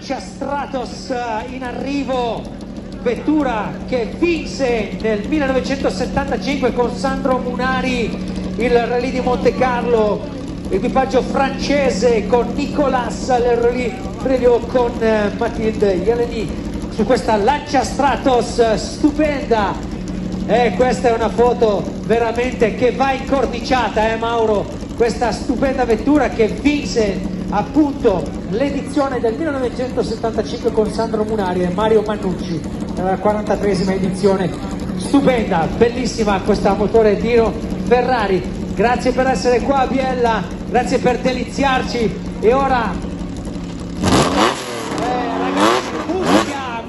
Lancia Stratos in arrivo, vettura che vinse nel 1975 con Sandro Munari il Rally di Monte Carlo, equipaggio francese con Nicolas Leroli Previo con Mathilde Jeleny su questa Lancia Stratos stupenda. Questa è una foto veramente che va incorniciata, Mauro, questa stupenda vettura che vinse appunto l'edizione del 1975 con Sandro Munari e Mario Mannucci, la 43esima edizione. Stupenda, bellissima questa motore Dino Ferrari. Grazie per essere qua, Biella, grazie per deliziarci. E ora ragazzi, musica